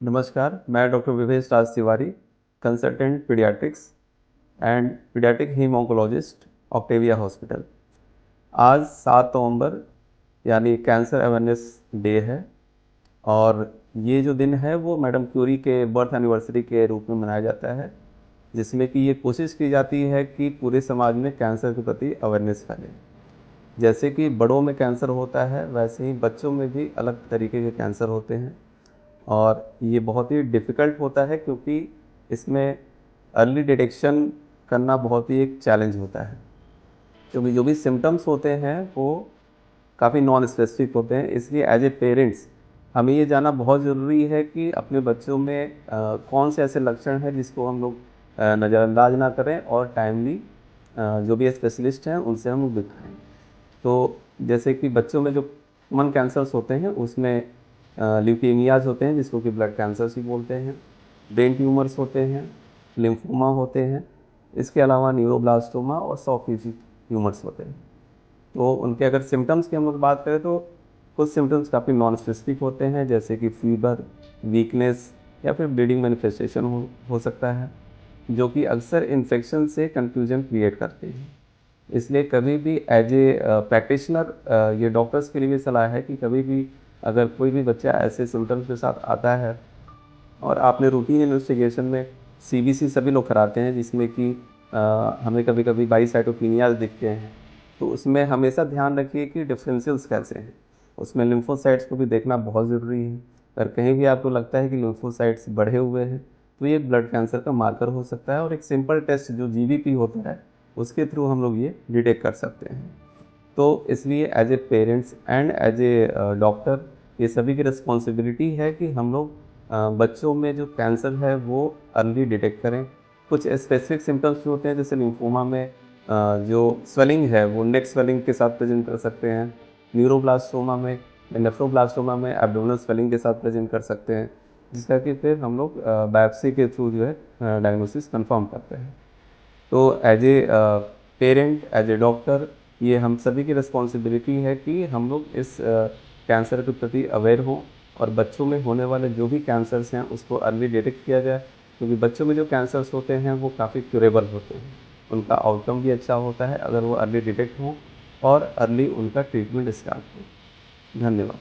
नमस्कार, मैं doctor Vivesh Raj Tiwari, consultant paediatrics and paediatric haem oncologist, Octavia hospital. आज 7 नवंबर यानी कैंसर अवेयरनेस डे है और ये जो दिन है वो मैडम क्यूरी के बर्थ एनिवर्सरी के रूप में मनाया जाता है, जिसमें कि ये कोशिश की जाती है कि पूरे समाज में कैंसर के प्रति अवेयरनेस फैले। जैसे कि बड़ों में कैंसर होता है, वैसे ही बच्चों में भी अलग तरीके के कैंसर होते हैं और ये बहुत ही डिफ़िकल्ट होता है क्योंकि इसमें अर्ली डिटेक्शन करना बहुत ही एक चैलेंज होता है, क्योंकि जो भी सिम्पटम्स होते हैं वो काफ़ी नॉन स्पेसिफिक होते हैं। इसलिए एज ए पेरेंट्स हमें ये जानना बहुत ज़रूरी है कि अपने बच्चों में कौन से ऐसे लक्षण हैं जिसको हम लोग नज़रअंदाज ना करें और टाइमली जो भी स्पेशलिस्ट हैं उनसे हम लोग दिखाएँ। तो जैसे कि बच्चों में जो कॉमन कैंसर्स होते हैं उसमें ल्यूकेमियाज़ होते हैं जिसको कि ब्लड कैंसर्स भी बोलते हैं, ब्रेन ट्यूमर्स होते हैं, लिम्फोमा होते हैं, इसके अलावा न्यूरोब्लास्टोमा और सॉफ्ट टिश्यू ट्यूमर्स होते हैं। तो उनके अगर सिम्पटम्स की हम लोग बात करें तो कुछ सिम्पटम्स काफ़ी नॉन स्पेसिफिक होते हैं, जैसे कि फीवर, वीकनेस या फिर ब्लीडिंग मैनिफेस्टेशन हो सकता है, जो कि अक्सर इन्फेक्शन से कन्फ्यूजन क्रिएट करते हैं। इसलिए कभी भी एज ए प्रैक्टिशनर ये डॉक्टर्स के लिए भी सलाह है कि कभी भी अगर कोई भी बच्चा ऐसे सिम्टम्स के साथ आता है और आपने रूटीन इन्वेस्टिगेशन में सीबीसी सभी लोग कराते हैं, जिसमें कि हमें कभी-कभी बाईसाइटोपेनियाज़ दिखते हैं, तो उसमें हमेशा ध्यान रखिए कि डिफरेंशियल्स कैसे हैं। उसमें लिम्फोसाइट्स को भी देखना बहुत ज़रूरी है। अगर कहीं भी आपको लगता है कि लिम्फोसाइट्स बढ़े हुए हैं, तो ये ब्लड कैंसर का मार्कर हो सकता है और एक सिंपल टेस्ट जो जीबीपी होता है, उसके थ्रू हम लोग ये डिटेक्ट कर सकते हैं। तो इसलिए as a parents and as a doctor ये सभी की रिस्पॉन्सिबिलिटी है कि हम लोग बच्चों में जो कैंसर है वो अर्ली डिटेक्ट करें। कुछ स्पेसिफिक सिम्टम्स भी होते हैं, जैसे लिम्फोमा में जो स्वेलिंग है वो नेक स्वेलिंग के साथ प्रेजेंट कर सकते हैं। न्यूरोब्लास्टोमा में नेफ्रोब्लास्टोमा में एब्डोमिनल स्वेलिंग के साथ प्रेजेंट कर सकते हैं, जिसका कि फिर हम लोग बायोप्सी के थ्रू जो है डायग्नोसिस कंफर्म करते हैं। तो as a parent, as a doctor, ये हम सभी की रिस्पॉन्सिबिलिटी है कि हम लोग इस कैंसर के प्रति अवेयर हों और बच्चों में होने वाले जो भी कैंसर्स हैं उसको अर्ली डिटेक्ट किया जाए, क्योंकि बच्चों में जो कैंसर्स होते हैं वो काफ़ी क्यूरेबल होते हैं। उनका आउटकम भी अच्छा होता है अगर वो अर्ली डिटेक्ट हों और अर्ली उनका ट्रीटमेंट स्टार्ट हो। धन्यवाद।